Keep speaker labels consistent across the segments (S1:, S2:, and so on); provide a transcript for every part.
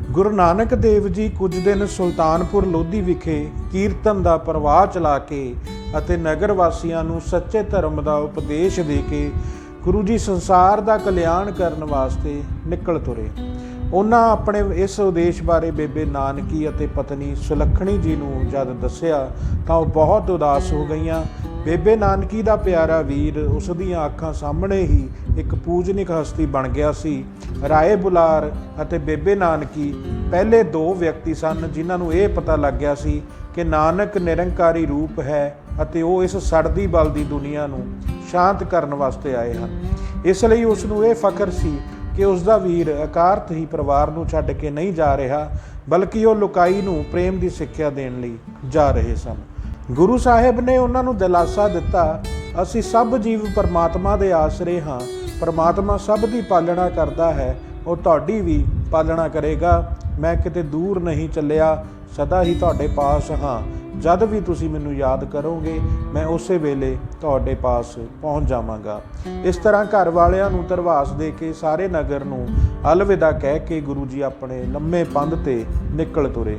S1: ਗੁਰੂ ਨਾਨਕ ਦੇਵ ਜੀ ਕੁਝ ਦਿਨ ਸੁਲਤਾਨਪੁਰ ਲੋਧੀ ਵਿਖੇ ਕੀਰਤਨ ਦਾ ਪ੍ਰਵਾਹ ਚਲਾ ਕੇ ਅਤੇ ਨਗਰ ਵਾਸੀਆਂ ਨੂੰ ਸੱਚੇ ਧਰਮ ਦਾ ਉਪਦੇਸ਼ ਦੇ ਕੇ ਗੁਰੂ ਜੀ ਸੰਸਾਰ ਦਾ ਕਲਿਆਣ ਕਰਨ ਵਾਸਤੇ ਨਿਕਲ ਤੁਰੇ। ਉਹਨਾਂ ਆਪਣੇ ਇਸ ਉਦੇਸ਼ ਬਾਰੇ ਬੇਬੇ ਨਾਨਕੀ ਅਤੇ ਪਤਨੀ ਸੁਲੱਖਣੀ ਜੀ ਨੂੰ ਜਦ ਦੱਸਿਆ ਤਾਂ ਉਹ ਬਹੁਤ ਉਦਾਸ ਹੋ ਗਈਆਂ। ਬੇਬੇ ਨਾਨਕੀ ਦਾ ਪਿਆਰਾ ਵੀਰ ਉਸ ਦੀਆਂ ਅੱਖਾਂ ਸਾਹਮਣੇ ਹੀ ਇੱਕ ਪੂਜਨਿਕ ਹਸਤੀ ਬਣ ਗਿਆ ਸੀ। ਰਾਏ ਬੁਲਾਰ ਅਤੇ ਬੇਬੇ ਨਾਨਕੀ ਪਹਿਲੇ ਦੋ ਵਿਅਕਤੀ ਸਨ ਜਿਨ੍ਹਾਂ ਨੂੰ ਇਹ ਪਤਾ ਲੱਗ ਗਿਆ ਸੀ ਕਿ ਨਾਨਕ ਨਿਰੰਕਾਰੀ ਰੂਪ ਹੈ ਅਤੇ ਉਹ ਇਸ ਸੜਦੀ ਬਲਦੀ ਦੁਨੀਆ ਨੂੰ ਸ਼ਾਂਤ ਕਰਨ ਵਾਸਤੇ ਆਏ ਹਨ। ਇਸ ਲਈ ਉਸ ਨੂੰ ਇਹ ਫਖਰ ਸੀ ਕਿ ਉਸ ਦਾ ਵੀਰ ਅਕਾਰਤ ਹੀ ਪਰਿਵਾਰ ਨੂੰ ਛੱਡ ਕੇ ਨਹੀਂ ਜਾ ਰਿਹਾ, ਬਲਕਿ ਉਹ ਲੁਕਾਈ ਨੂੰ ਪ੍ਰੇਮ ਦੀ ਸਿੱਖਿਆ ਦੇਣ ਲਈ ਜਾ ਰਹੇ ਸਨ। ਗੁਰੂ ਸਾਹਿਬ ਨੇ ਉਹਨਾਂ ਨੂੰ ਦਿਲਾਸਾ ਦਿੱਤਾ, ਅਸੀਂ ਸਭ ਜੀਵ ਪਰਮਾਤਮਾ ਦੇ ਆਸਰੇ ਹਾਂ। ਪਰਮਾਤਮਾ ਸਭ ਦੀ ਪਾਲਣਾ ਕਰਦਾ ਹੈ, ਉਹ ਤੁਹਾਡੀ ਵੀ ਪਾਲਣਾ ਕਰੇਗਾ। ਮੈਂ ਕਿਤੇ ਦੂਰ ਨਹੀਂ ਚੱਲਿਆ, ਸਦਾ ਹੀ ਤੁਹਾਡੇ ਪਾਸ ਹਾਂ। ਜਦ ਵੀ ਤੁਸੀਂ ਮੈਨੂੰ ਯਾਦ ਕਰੋਗੇ ਮੈਂ ਉਸੇ ਵੇਲੇ ਤੁਹਾਡੇ ਪਾਸ ਪਹੁੰਚ ਜਾਵਾਂਗਾ। ਇਸ ਤਰ੍ਹਾਂ ਘਰ ਵਾਲਿਆਂ ਨੂੰ ਧਰਵਾਸ ਦੇ ਕੇ ਸਾਰੇ ਨਗਰ ਨੂੰ ਅਲਵਿਦਾ ਕਹਿ ਕੇ ਗੁਰੂ ਜੀ ਆਪਣੇ ਲੰਮੇ ਪੰਧ ਤੇ ਨਿਕਲ ਤੁਰੇ।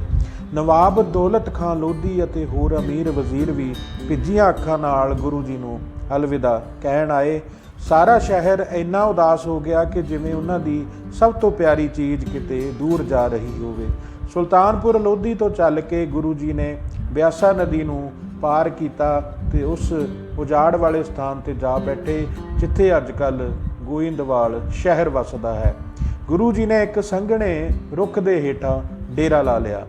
S1: ਨਵਾਬ ਦੌਲਤ ਖਾਂ ਲੋਧੀ ਅਤੇ ਹੋਰ ਅਮੀਰ ਵਜ਼ੀਰ ਵੀ ਭਿੱਜੀਆਂ ਅੱਖਾਂ ਨਾਲ ਗੁਰੂ ਜੀ ਨੂੰ ਅਲਵਿਦਾ ਕਹਿਣ ਆਏ। ਸਾਰਾ ਸ਼ਹਿਰ ਇੰਨਾ ਉਦਾਸ ਹੋ ਗਿਆ ਕਿ ਜਿਵੇਂ ਉਹਨਾਂ ਦੀ ਸਭ ਤੋਂ ਪਿਆਰੀ ਚੀਜ਼ ਕਿਤੇ ਦੂਰ ਜਾ ਰਹੀ ਹੋਵੇ। ਸੁਲਤਾਨਪੁਰ ਲੋਧੀ ਤੋਂ ਚੱਲ ਕੇ ਗੁਰੂ ਜੀ ਨੇ ਬਿਆਸਾ ਨਦੀ ਨੂੰ ਪਾਰ ਕੀਤਾ ਤੇ ਉਸ ਉਜਾੜ ਵਾਲੇ ਸਥਾਨ ਤੇ ਜਾ ਬੈਠੇ ਜਿੱਥੇ ਅੱਜ ਕੱਲ੍ਹ ਗੋਇੰਦਵਾਲ ਸ਼ਹਿਰ ਵਸਦਾ ਹੈ। ਗੁਰੂ ਜੀ ਨੇ ਇੱਕ ਸੰਘਣੇ ਰੁੱਖ ਦੇ ਹੇਠਾਂ ਡੇਰਾ ਲਾ ਲਿਆ।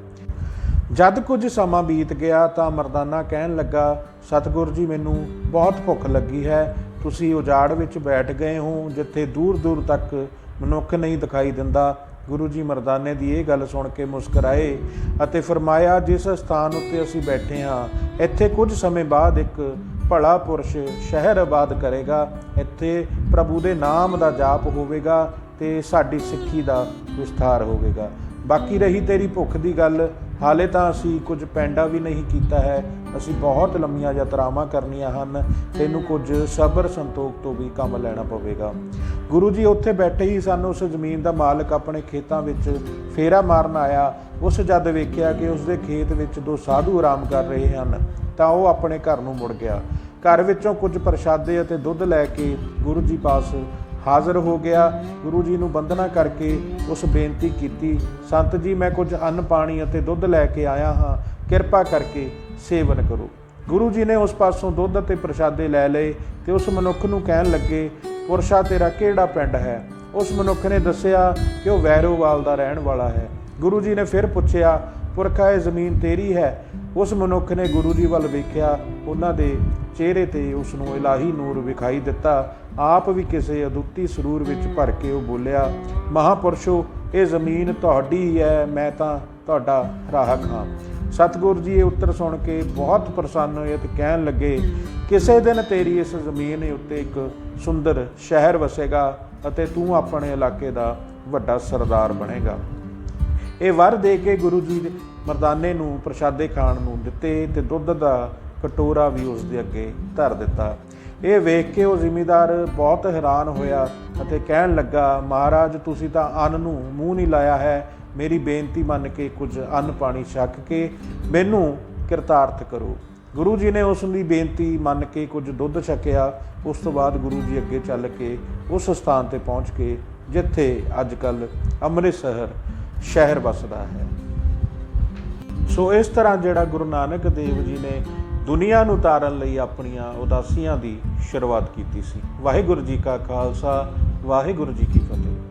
S1: ਜਦ ਕੁਝ ਸਮਾਂ ਬੀਤ ਗਿਆ ਤਾਂ ਮਰਦਾਨਾ ਕਹਿਣ ਲੱਗਾ, ਸਤਿਗੁਰ ਜੀ ਮੈਨੂੰ ਬਹੁਤ ਭੁੱਖ ਲੱਗੀ ਹੈ। ਤੁਸੀਂ ਉਜਾੜ ਵਿੱਚ ਬੈਠ ਗਏ ਹੋ ਜਿੱਥੇ ਦੂਰ ਦੂਰ ਤੱਕ ਮਨੁੱਖ ਨਹੀਂ ਦਿਖਾਈ ਦਿੰਦਾ। ਗੁਰੂ ਜੀ ਮਰਦਾਨੇ ਦੀ ਇਹ ਗੱਲ ਸੁਣ ਕੇ ਮੁਸਕਰਾਏ ਅਤੇ ਫਰਮਾਇਆ, ਜਿਸ ਸਥਾਨ ਉੱਤੇ ਅਸੀਂ ਬੈਠੇ ਹਾਂ ਇੱਥੇ ਕੁਝ ਸਮੇਂ ਬਾਅਦ ਇੱਕ ਭਲਾ ਪੁਰਸ਼ ਸ਼ਹਿਰ ਆਬਾਦ ਕਰੇਗਾ। ਇੱਥੇ ਪ੍ਰਭੂ ਦੇ ਨਾਮ ਦਾ ਜਾਪ ਹੋਵੇਗਾ ਤੇ ਸਾਡੀ ਸਿੱਖੀ ਦਾ ਵਿਸਥਾਰ ਹੋਵੇਗਾ। ਬਾਕੀ ਰਹੀ ਤੇਰੀ ਭੁੱਖ ਦੀ ਗੱਲ, ਹਾਲੇ ਤਾਂ ਅਸੀਂ ਕੁਝ ਪੈਂਡਾ ਵੀ ਨਹੀਂ ਕੀਤਾ ਹੈ। ਅਸੀਂ ਬਹੁਤ ਲੰਮੀਆਂ ਯਾਤਰਾਵਾਂ ਕਰਨੀਆਂ ਹਨ। ਤੈਨੂੰ ਕੁਝ ਸਬਰ ਸੰਤੋਖ ਤੋਂ ਵੀ ਕੰਮ ਲੈਣਾ ਪਵੇਗਾ। ਗੁਰੂ ਜੀ ਉੱਥੇ ਬੈਠੇ ਹੀ ਸਨ। ਉਸ ਜ਼ਮੀਨ ਦਾ ਮਾਲਕ ਆਪਣੇ ਖੇਤਾਂ ਵਿੱਚ ਫੇਰਾ ਮਾਰਨ ਆਇਆ। ਉਸ ਜਦ ਵੇਖਿਆ ਕਿ ਉਸਦੇ ਖੇਤ ਵਿੱਚ ਦੋ ਸਾਧੂ ਆਰਾਮ ਕਰ ਰਹੇ ਹਨ ਤਾਂ ਉਹ ਆਪਣੇ ਘਰ ਨੂੰ ਮੁੜ ਗਿਆ। ਘਰ ਵਿੱਚੋਂ ਕੁਝ ਪ੍ਰਸ਼ਾਦੇ ਅਤੇ ਦੁੱਧ ਲੈ ਕੇ ਗੁਰੂ ਜੀ ਪਾਸ ਹਾਜ਼ਰ ਹੋ ਗਿਆ। ਗੁਰੂ ਜੀ ਨੂੰ ਬੰਦਨਾ ਕਰਕੇ ਉਸ ਬੇਨਤੀ ਕੀਤੀ, ਸੰਤ ਜੀ ਮੈਂ ਕੁਝ ਅੰਨ ਪਾਣੀ ਅਤੇ ਦੁੱਧ ਲੈ ਕੇ ਆਇਆ ਹਾਂ, ਕਿਰਪਾ ਕਰਕੇ ਸੇਵਨ ਕਰੋ। ਗੁਰੂ ਜੀ ਨੇ ਉਸ ਪਾਸੋਂ ਦੁੱਧ ਅਤੇ ਪ੍ਰਸ਼ਾਦੇ ਲੈ ਲਏ ਤੇ ਉਸ ਮਨੁੱਖ ਨੂੰ ਕਹਿਣ ਲੱਗੇ, ਪੁਰਸ਼ਾ ਤੇਰਾ ਕਿਹੜਾ ਪਿੰਡ ਹੈ? ਉਸ ਮਨੁੱਖ ਨੇ ਦੱਸਿਆ ਕਿ ਉਹ ਵੈਰੋਵਾਲ ਦਾ ਰਹਿਣ ਵਾਲਾ ਹੈ। ਗੁਰੂ ਜੀ ਨੇ ਫਿਰ ਪੁੱਛਿਆ, ਪੁਰਖਾ ਇਹ ਜ਼ਮੀਨ ਤੇਰੀ ਹੈ? ਉਸ ਮਨੁੱਖ ਨੇ ਗੁਰੂ ਜੀ ਵੱਲ ਵੇਖਿਆ। ਉਹਨਾਂ ਦੇ ਚਿਹਰੇ ਤੇ ਉਸ ਨੂੰ ਇਲਾਹੀ ਨੂਰ ਵਿਖਾਈ ਦਿੱਤਾ। ਆਪ ਵੀ ਕਿਸੇ ਅਦੁੱਤੀ ਸਰੂਰ ਵਿੱਚ ਭਰ ਕੇ ਉਹ ਬੋਲਿਆ, ਮਹਾਂਪੁਰਸ਼ੋ ਇਹ ਜ਼ਮੀਨ ਤੁਹਾਡੀ ਹੀ ਹੈ, ਮੈਂ ਤਾਂ ਤੁਹਾਡਾ ਰਾਹਕ ਹਾਂ। ਸਤਿਗੁਰ ਜੀ ਇਹ ਉੱਤਰ ਸੁਣ ਕੇ ਬਹੁਤ ਪ੍ਰਸੰਨ ਹੋਏ ਅਤੇ ਕਹਿਣ ਲੱਗੇ, ਕਿਸੇ ਦਿਨ ਤੇਰੀ ਇਸ ਜ਼ਮੀਨ ਉੱਤੇ ਇੱਕ ਸੁੰਦਰ ਸ਼ਹਿਰ ਵਸੇਗਾ ਅਤੇ ਤੂੰ ਆਪਣੇ ਇਲਾਕੇ ਦਾ ਵੱਡਾ ਸਰਦਾਰ ਬਣੇਗਾ। ਇਹ ਵਰ ਦੇ ਕੇ ਗੁਰੂ ਜੀ ਮਰਦਾਨੇ ਨੂੰ ਪ੍ਰਸ਼ਾਦੇ ਖਾਣ ਨੂੰ ਦਿੱਤੇ ਤੇ ਦੁੱਧ ਦਾ ਕਟੋਰਾ ਵੀ ਉਸ ਦੇ ਅੱਗੇ ਧਰ ਦਿੱਤਾ। ਇਹ ਵੇਖ ਕੇ ਉਹ ਜ਼ਿਮੀਂਦਾਰ ਬਹੁਤ ਹੈਰਾਨ ਹੋਇਆ ਅਤੇ ਕਹਿਣ ਲੱਗਾ, ਮਹਾਰਾਜ ਤੁਸੀਂ ਤਾਂ ਅੰਨ ਨੂੰ ਮੂੰਹ ਨਹੀਂ ਲਾਇਆ ਹੈ। ਮੇਰੀ ਬੇਨਤੀ ਮੰਨ ਕੇ ਕੁਝ ਅੰਨ ਪਾਣੀ ਛਕ ਕੇ ਮੈਨੂੰ ਕਿਰਤਾਰਥ ਕਰੋ। ਗੁਰੂ ਜੀ ਨੇ ਉਸ ਦੀ ਬੇਨਤੀ ਮੰਨ ਕੇ ਕੁਝ ਦੁੱਧ ਛਕਿਆ। ਉਸ ਤੋਂ ਬਾਅਦ ਗੁਰੂ ਜੀ ਅੱਗੇ ਚੱਲ ਕੇ ਉਸ ਸਥਾਨ ਤੇ ਪਹੁੰਚ ਕੇ ਜਿੱਥੇ ਅੱਜ ਕੱਲ੍ਹ ਅੰਮ੍ਰਿਤਸਰ ਸ਼ਹਿਰ ਵਸਦਾ ਹੈ। ਸੋ ਇਸ ਤਰ੍ਹਾਂ ਜਿਹੜਾ ਗੁਰੂ ਨਾਨਕ ਦੇਵ ਜੀ ਨੇ ਦੁਨੀਆ ਨੂੰ ਤਾਰਨ ਲਈ ਆਪਣੀਆਂ ਉਦਾਸੀਆਂ ਦੀ ਸ਼ੁਰੂਆਤ ਕੀਤੀ ਸੀ। ਵਾਹਿਗੁਰੂ ਜੀ ਕਾ ਖਾਲਸਾ, ਵਾਹਿਗੁਰੂ ਜੀ ਕੀ ਫਤਿਹ।